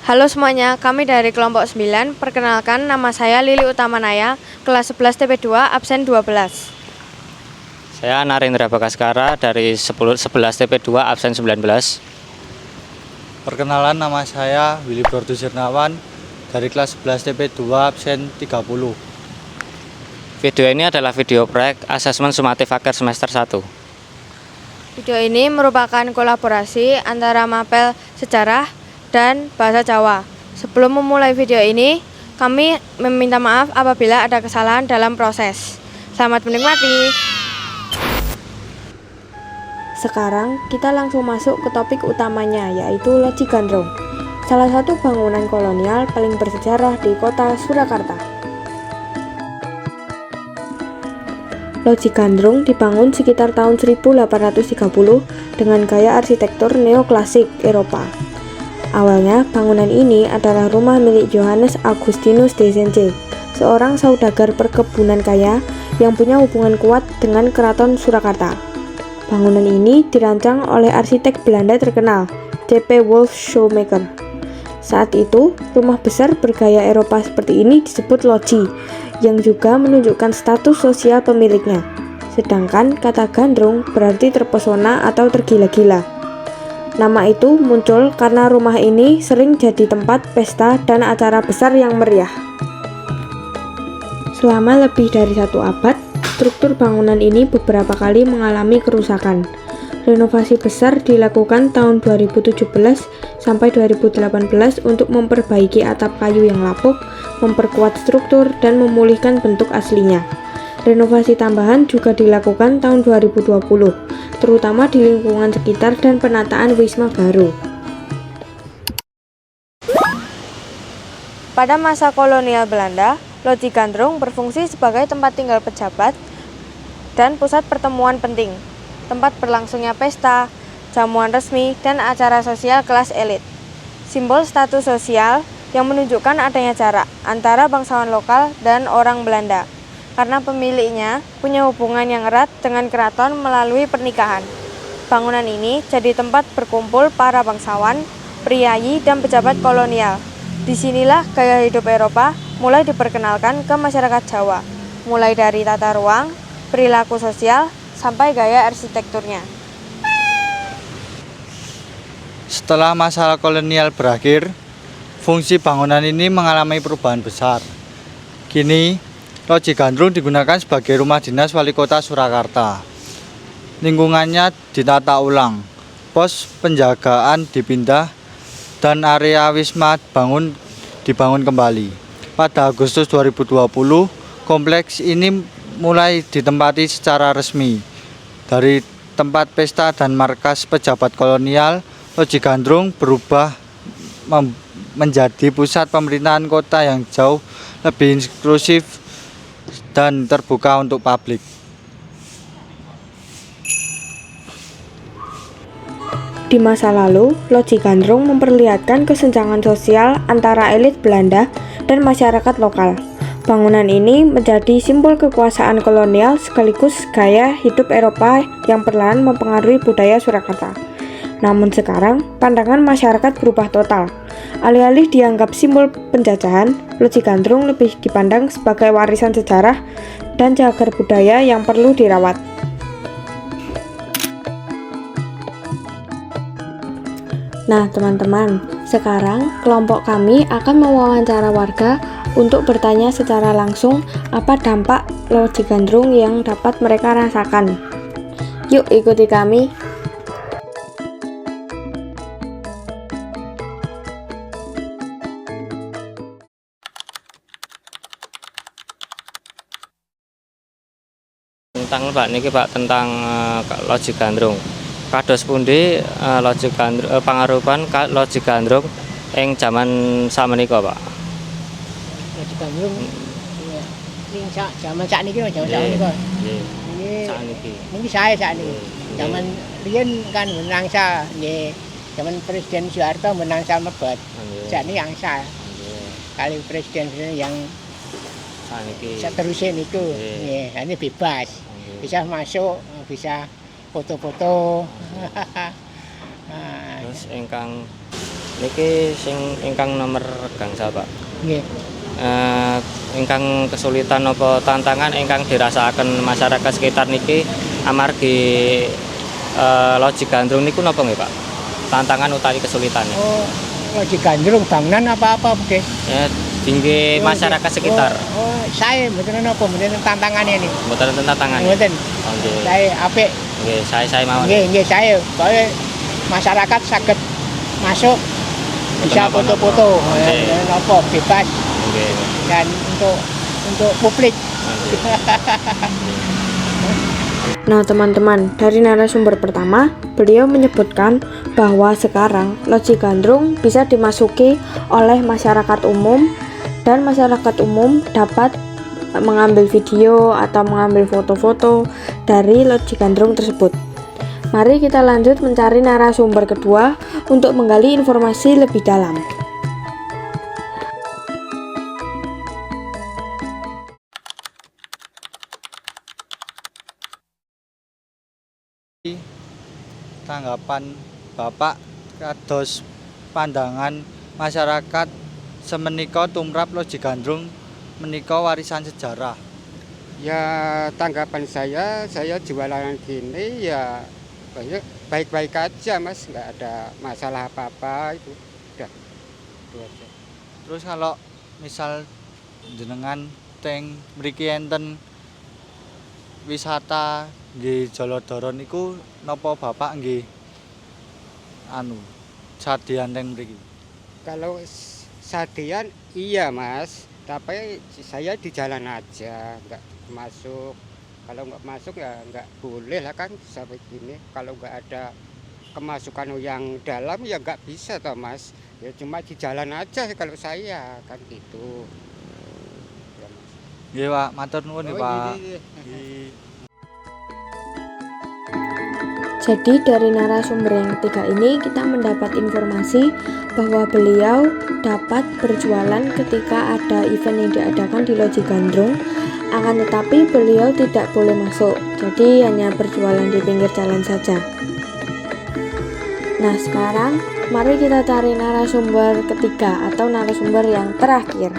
Halo semuanya, kami dari kelompok 9. Perkenalkan, nama saya Lili Utamanaya, kelas 11 TP2, absen 12. Saya Narendra Bagaskara dari 11 TP2 absen 19. Perkenalan, nama saya Willy Bordu Sirnawan dari kelas 11 TP2 absen 30. Video ini adalah video proyek asesmen sumatif akhir semester 1. Video ini merupakan kolaborasi antara Mapel Sejarah dan Bahasa Jawa. Sebelum memulai video ini, kami meminta maaf apabila ada kesalahan dalam proses. Selamat menikmati. Sekarang kita langsung masuk ke topik utamanya, yaitu Loji Gandrung, salah satu bangunan kolonial paling bersejarah di kota Surakarta. Loji Gandrung dibangun sekitar tahun 1830 dengan gaya arsitektur neoklasik Eropa. Awalnya, bangunan ini adalah rumah milik Johannes Augustinus de Sence, seorang saudagar perkebunan kaya yang punya hubungan kuat dengan Keraton Surakarta. Bangunan ini dirancang oleh arsitek Belanda terkenal, C.P. Wolff Schoenmaker. Saat itu, rumah besar bergaya Eropa seperti ini disebut loji, yang juga menunjukkan status sosial pemiliknya. Sedangkan kata gandrung berarti terpesona atau tergila-gila. Nama itu muncul karena rumah ini sering jadi tempat pesta dan acara besar yang meriah. Selama lebih dari 1 abad, struktur bangunan ini beberapa kali mengalami kerusakan. Renovasi besar dilakukan tahun 2017 sampai 2018 untuk memperbaiki atap kayu yang lapuk, memperkuat struktur, dan memulihkan bentuk aslinya. Renovasi tambahan juga dilakukan tahun 2020, terutama di lingkungan sekitar dan penataan wisma baru. Pada masa kolonial Belanda, Loji Gandrung berfungsi sebagai tempat tinggal pejabat dan pusat pertemuan penting, tempat berlangsungnya pesta, jamuan resmi, dan acara sosial kelas elit. Simbol status sosial yang menunjukkan adanya jarak antara bangsawan lokal dan orang Belanda, karena pemiliknya punya hubungan yang erat dengan keraton melalui pernikahan. Bangunan ini jadi tempat berkumpul para bangsawan, priayi, dan pejabat kolonial. Disinilah gaya hidup Eropa mulai diperkenalkan ke masyarakat Jawa, mulai dari tata ruang, perilaku sosial, sampai gaya arsitekturnya. Setelah masa kolonial berakhir, fungsi bangunan ini mengalami perubahan besar. Kini, Loji Gandrung digunakan sebagai rumah dinas wali kota Surakarta. Lingkungannya ditata ulang, pos penjagaan dipindah, dan area wisma dibangun kembali. Pada Agustus 2020, kompleks ini mulai ditempati secara resmi. Dari tempat pesta dan markas pejabat kolonial, Loji Gandrung berubah menjadi pusat pemerintahan kota yang jauh lebih inklusif dan terbuka untuk publik. Di masa lalu, Loji Gandrung memperlihatkan kesenjangan sosial antara elit Belanda dan masyarakat lokal. Bangunan ini menjadi simbol kekuasaan kolonial sekaligus gaya hidup Eropa yang perlahan mempengaruhi budaya Surakarta. Namun sekarang, pandangan masyarakat berubah total. Alih-alih dianggap simbol penjajahan, Loji Gandrung lebih dipandang sebagai warisan sejarah dan cagar budaya yang perlu dirawat. Nah teman-teman, sekarang kelompok kami akan mewawancara warga untuk bertanya secara langsung apa dampak Loji Gandrung yang dapat mereka rasakan. Yuk ikuti kami. Tentang Pak niki Pak tentang Loji Gandrung. Kados pundi Loji Gandrung pangarupan Loji Gandrung ing jaman samenika Pak? Loji Gandrung ning jaman sakniki jaman sakniki. Nggih. Sakniki. Niki sae sakniki. Jaman riyen kan menangsa nggih. Jaman Presiden Soeharto menangsa mebet. Sakniki angsa. Kali presiden yang sakniki. Seterusnya niku nggih, ini bebas. Bisa masuk, bisa foto-foto. Terus ingkang Niki sing ingkang nomor gangsal, Pak. Nggih. Ingkang kesulitan apa tantangan ingkang dirasakaken masyarakat sekitar niki amargi Loji Gandrung niku napa nggih, Pak? Tantangan utawi kesulitannya. Oh, Loji Gandrung bangunan apa-apa nggih. Ya, tinggi masyarakat sekitar. Saya mboten napa, mboten tantangannya ini. Mboten tantangan. Mboten. Oh, nggih. Saya apik. Nggih, saya mawon. Nggih, saya. Pokoke masyarakat saged masuk bisa Napa-napa. foto-foto, Nggih. napa bebas Nggih. dan untuk publik. Nah teman-teman, dari narasumber pertama, beliau menyebutkan bahwa sekarang Loji Gandrung bisa dimasuki oleh masyarakat umum dan masyarakat umum dapat mengambil video atau mengambil foto-foto dari Loji Gandrung tersebut. Mari kita lanjut mencari narasumber kedua untuk menggali informasi lebih dalam. Tanggapan Bapak kados pandangan masyarakat semenika tumrap Loji Gandrung menika warisan sejarah. Ya tanggapan saya jualan gini ya baik-baik aja Mas, nggak ada masalah apa-apa itu. Udah, itu aja. Terus kalau misal jenengan teng mriki enten wisata nggih Jolodoro niku napa Bapak nggih sadian teng mriki? Kalau sadian iya Mas, tapi saya di jalan aja, nggak masuk. Kalau nggak masuk ya nggak boleh lah kan sampai gini. Kalau nggak ada kemasukan yang dalam ya nggak bisa toh Mas. Ya cuma di jalan aja kalau saya kan gitu. Ya, Mas. Nggih Pak, matur nuwun nggih Pak. Iya. Jadi dari narasumber yang ketiga ini kita mendapat informasi bahwa beliau dapat berjualan ketika ada event yang diadakan di Loji Gandrung, akan tetapi beliau tidak boleh masuk, jadi hanya berjualan di pinggir jalan saja. Nah sekarang mari kita cari narasumber ketiga atau narasumber yang terakhir.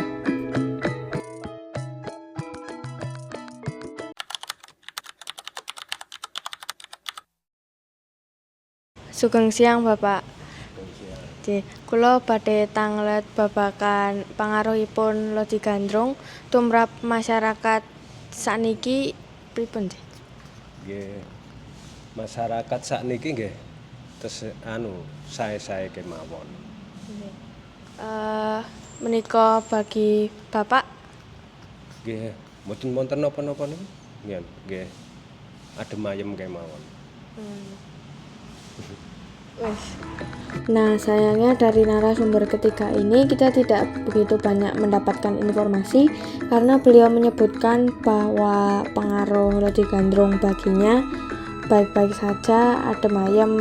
Sugeng siang Bapak. Kula badhe tanglet babakan pangaruhipun Loji Gandrung tumrap masyarakat sakniki pripun? Nggih. Masyarakat sakniki nggih terus sae-sae kemawon. Menika bagi Bapak Nggih, mboten wonten napa-napa niku. Nggih. Adem ayem kemawon. Nah, sayangnya dari narasumber ketiga ini kita tidak begitu banyak mendapatkan informasi karena beliau menyebutkan bahwa pengaruh Loji Gandrung baginya baik-baik saja, adem ayem,